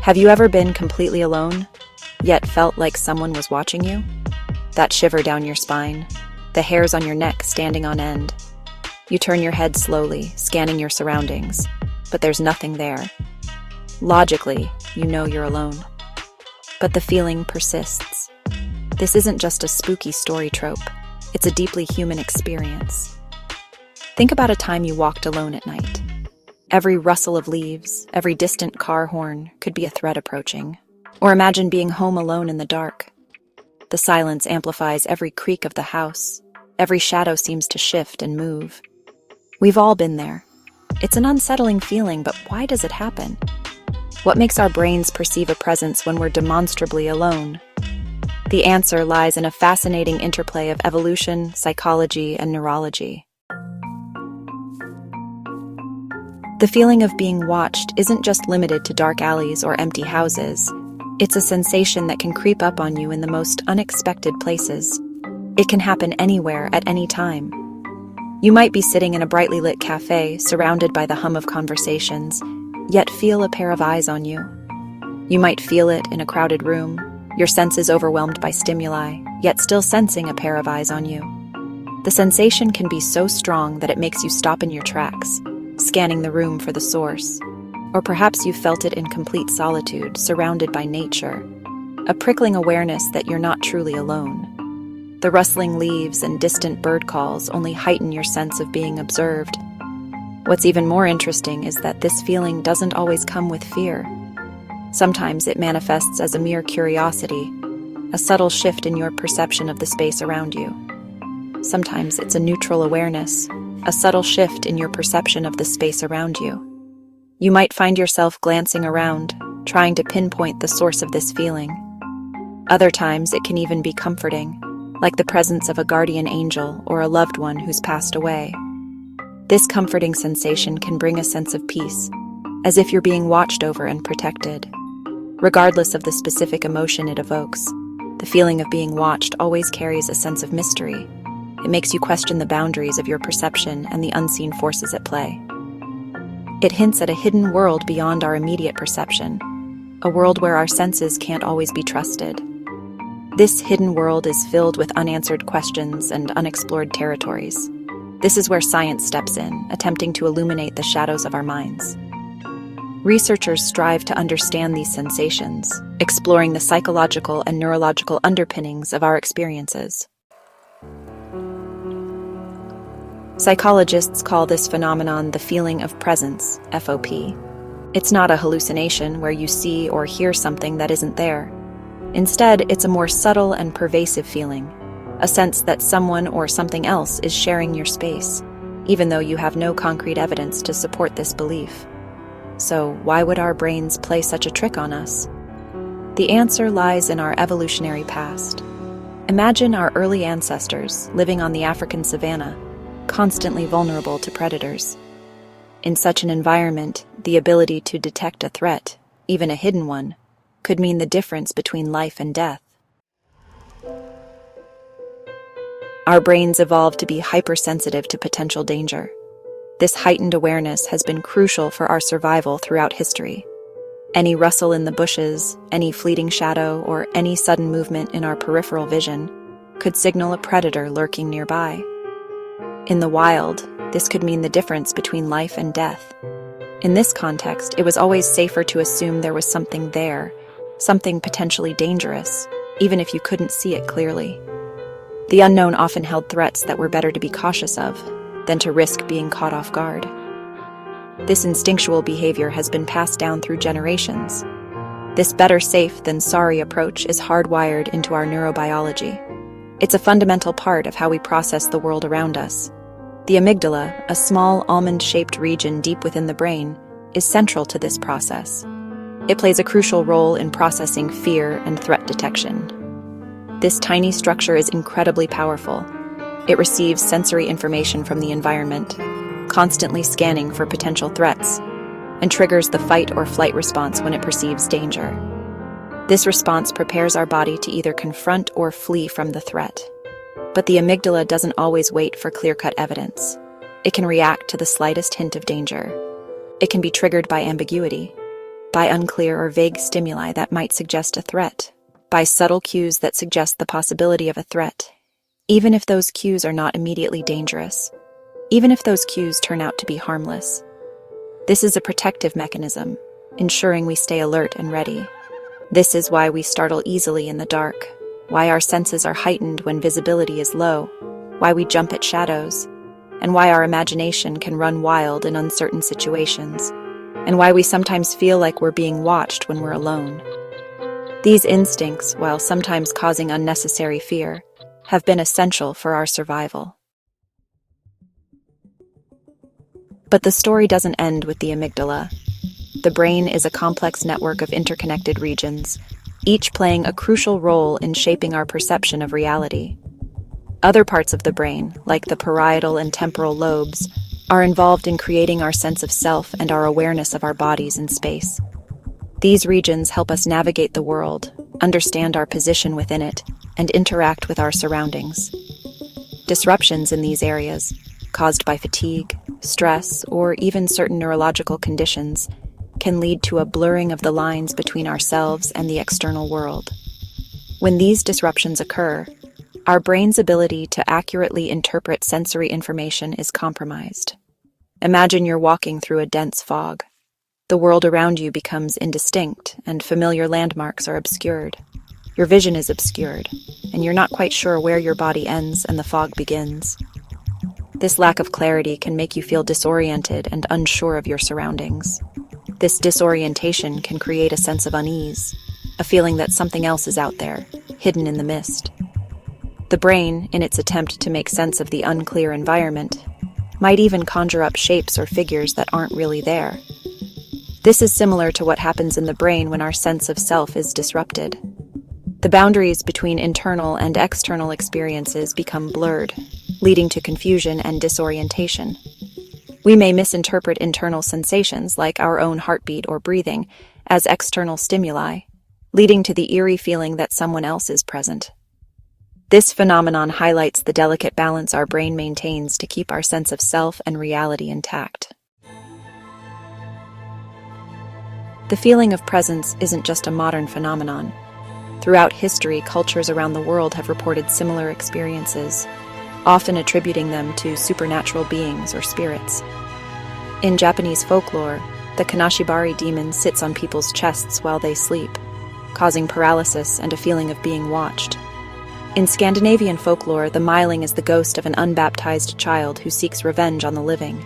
Have you ever been completely alone, yet felt like someone was watching you? That shiver down your spine, the hairs on your neck standing on end. You turn your head slowly, scanning your surroundings, but there's nothing there. Logically, you know you're alone. But the feeling persists. This isn't just a spooky story trope, it's a deeply human experience. Think about a time you walked alone at night. Every rustle of leaves, every distant car horn could be a threat approaching. Or imagine being home alone in the dark. The silence amplifies every creak of the house. Every shadow seems to shift and move. We've all been there. It's an unsettling feeling, but why does it happen? What makes our brains perceive a presence when we're demonstrably alone? The answer lies in a fascinating interplay of evolution, psychology, and neurology. The feeling of being watched isn't just limited to dark alleys or empty houses. It's a sensation that can creep up on you in the most unexpected places. It can happen anywhere at any time. You might be sitting in a brightly lit cafe, surrounded by the hum of conversations, yet feel a pair of eyes on you. You might feel it in a crowded room, your senses overwhelmed by stimuli, yet still sensing a pair of eyes on you. The sensation can be so strong that it makes you stop in your tracks, scanning the room for the source. Or perhaps you felt it in complete solitude, surrounded by nature, a prickling awareness that you're not truly alone. The rustling leaves and distant bird calls only heighten your sense of being observed. What's even more interesting is that this feeling doesn't always come with fear. Sometimes it manifests as a mere curiosity, a subtle shift in your perception of the space around you. Sometimes it's a neutral awareness, a subtle shift in your perception of the space around you. You might find yourself glancing around, trying to pinpoint the source of this feeling. Other times it can even be comforting, like the presence of a guardian angel or a loved one who's passed away. This comforting sensation can bring a sense of peace, as if you're being watched over and protected. Regardless of the specific emotion it evokes, the feeling of being watched always carries a sense of mystery. It makes you question the boundaries of your perception and the unseen forces at play. It hints at a hidden world beyond our immediate perception, a world where our senses can't always be trusted. This hidden world is filled with unanswered questions and unexplored territories. This is where science steps in, attempting to illuminate the shadows of our minds. Researchers strive to understand these sensations, exploring the psychological and neurological underpinnings of our experiences. Psychologists call this phenomenon the feeling of presence, FOP. It's not a hallucination where you see or hear something that isn't there. Instead, it's a more subtle and pervasive feeling, a sense that someone or something else is sharing your space, even though you have no concrete evidence to support this belief. So, why would our brains play such a trick on us? The answer lies in our evolutionary past. Imagine our early ancestors living on the African savanna, constantly vulnerable to predators. In such an environment, the ability to detect a threat, even a hidden one, could mean the difference between life and death. Our brains evolved to be hypersensitive to potential danger. This heightened awareness has been crucial for our survival throughout history. Any rustle in the bushes, any fleeting shadow, or any sudden movement in our peripheral vision could signal a predator lurking nearby. In the wild, this could mean the difference between life and death. In this context, it was always safer to assume there was something there, something potentially dangerous, even if you couldn't see it clearly. The unknown often held threats that were better to be cautious of than to risk being caught off guard. This instinctual behavior has been passed down through generations. This better safe than sorry approach is hardwired into our neurobiology. It's a fundamental part of how we process the world around us. The amygdala, a small almond-shaped region deep within the brain, is central to this process. It plays a crucial role in processing fear and threat detection. This tiny structure is incredibly powerful. It receives sensory information from the environment, constantly scanning for potential threats, and triggers the fight or flight response when it perceives danger. This response prepares our body to either confront or flee from the threat. But the amygdala doesn't always wait for clear-cut evidence. It can react to the slightest hint of danger. It can be triggered by ambiguity. by unclear or vague stimuli that might suggest a threat, by subtle cues that suggest the possibility of a threat, even if those cues are not immediately dangerous, even if those cues turn out to be harmless. This is a protective mechanism, ensuring we stay alert and ready. This is why we startle easily in the dark, why our senses are heightened when visibility is low, why we jump at shadows, and why our imagination can run wild in uncertain situations, and why we sometimes feel like we're being watched when we're alone. These instincts, while sometimes causing unnecessary fear, have been essential for our survival. But the story doesn't end with the amygdala. The brain is a complex network of interconnected regions, each playing a crucial role in shaping our perception of reality. Other parts of the brain, like the parietal and temporal lobes, are involved in creating our sense of self and our awareness of our bodies in space. These regions help us navigate the world, understand our position within it, and interact with our surroundings. Disruptions in these areas, caused by fatigue, stress, or even certain neurological conditions, can lead to a blurring of the lines between ourselves and the external world. When these disruptions occur, our brain's ability to accurately interpret sensory information is compromised. Imagine you're walking through a dense fog. The world around you becomes indistinct, and familiar landmarks are obscured. Your vision is obscured, and you're not quite sure where your body ends and the fog begins. This lack of clarity can make you feel disoriented and unsure of your surroundings. This disorientation can create a sense of unease, a feeling that something else is out there, hidden in the mist. The brain, in its attempt to make sense of the unclear environment, might even conjure up shapes or figures that aren't really there. This is similar to what happens in the brain when our sense of self is disrupted. The boundaries between internal and external experiences become blurred, leading to confusion and disorientation. We may misinterpret internal sensations like our own heartbeat or breathing as external stimuli, leading to the eerie feeling that someone else is present. This phenomenon highlights the delicate balance our brain maintains to keep our sense of self and reality intact. The feeling of presence isn't just a modern phenomenon. Throughout history, cultures around the world have reported similar experiences, often attributing them to supernatural beings or spirits. In Japanese folklore, the Kanashibari demon sits on people's chests while they sleep, causing paralysis and a feeling of being watched. In Scandinavian folklore, the Myling is the ghost of an unbaptized child who seeks revenge on the living.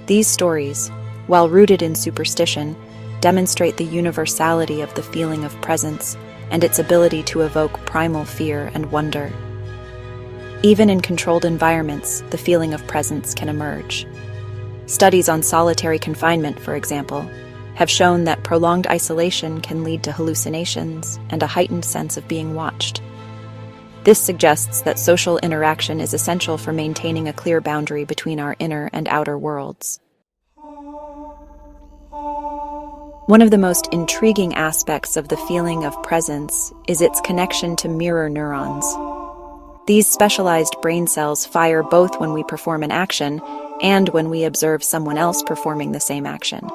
These stories, while rooted in superstition, demonstrate the universality of the feeling of presence and its ability to evoke primal fear and wonder. Even in controlled environments, the feeling of presence can emerge. Studies on solitary confinement, for example, have shown that prolonged isolation can lead to hallucinations and a heightened sense of being watched. This suggests that social interaction is essential for maintaining a clear boundary between our inner and outer worlds. One of the most intriguing aspects of the feeling of presence is its connection to mirror neurons. These specialized brain cells fire both when we perform an action and when we observe someone else performing the same action.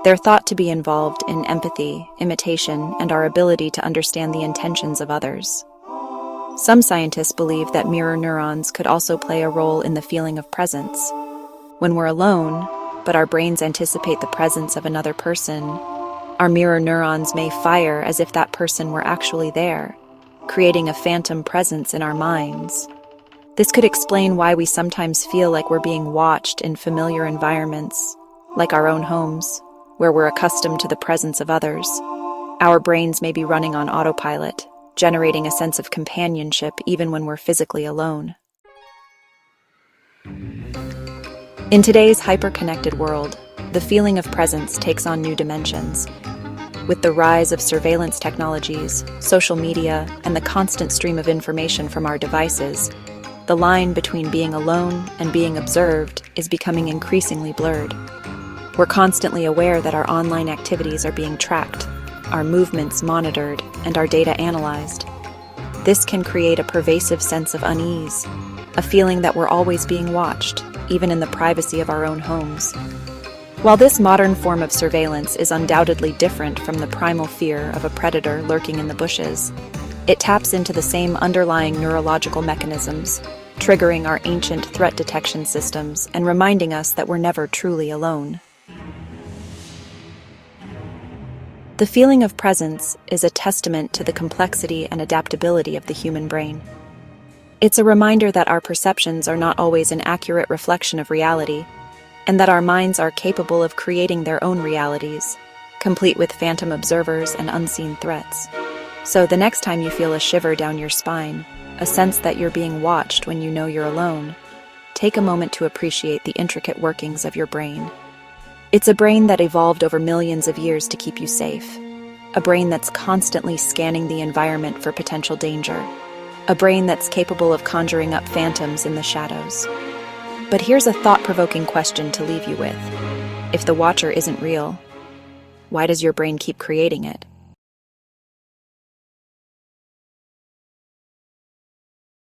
They're thought to be involved in empathy, imitation, and our ability to understand the intentions of others. Some scientists believe that mirror neurons could also play a role in the feeling of presence. When we're alone, but our brains anticipate the presence of another person, our mirror neurons may fire as if that person were actually there, creating a phantom presence in our minds. This could explain why we sometimes feel like we're being watched in familiar environments, like our own homes, where we're accustomed to the presence of others. Our brains may be running on autopilot, generating a sense of companionship even when we're physically alone. In today's hyper-connected world, the feeling of presence takes on new dimensions. With the rise of surveillance technologies, social media, and the constant stream of information from our devices, the line between being alone and being observed is becoming increasingly blurred. We're constantly aware that our online activities are being tracked, our movements monitored, and our data analyzed. This can create a pervasive sense of unease, a feeling that we're always being watched, even in the privacy of our own homes. While this modern form of surveillance is undoubtedly different from the primal fear of a predator lurking in the bushes, it taps into the same underlying neurological mechanisms, triggering our ancient threat detection systems and reminding us that we're never truly alone. The feeling of presence is a testament to the complexity and adaptability of the human brain. It's a reminder that our perceptions are not always an accurate reflection of reality, and that our minds are capable of creating their own realities, complete with phantom observers and unseen threats. So the next time you feel a shiver down your spine, a sense that you're being watched when you know you're alone, take a moment to appreciate the intricate workings of your brain. It's a brain that evolved over millions of years to keep you safe, a brain that's constantly scanning the environment for potential danger, a brain that's capable of conjuring up phantoms in the shadows. But here's a thought-provoking question to leave you with. If the watcher isn't real, why does your brain keep creating it?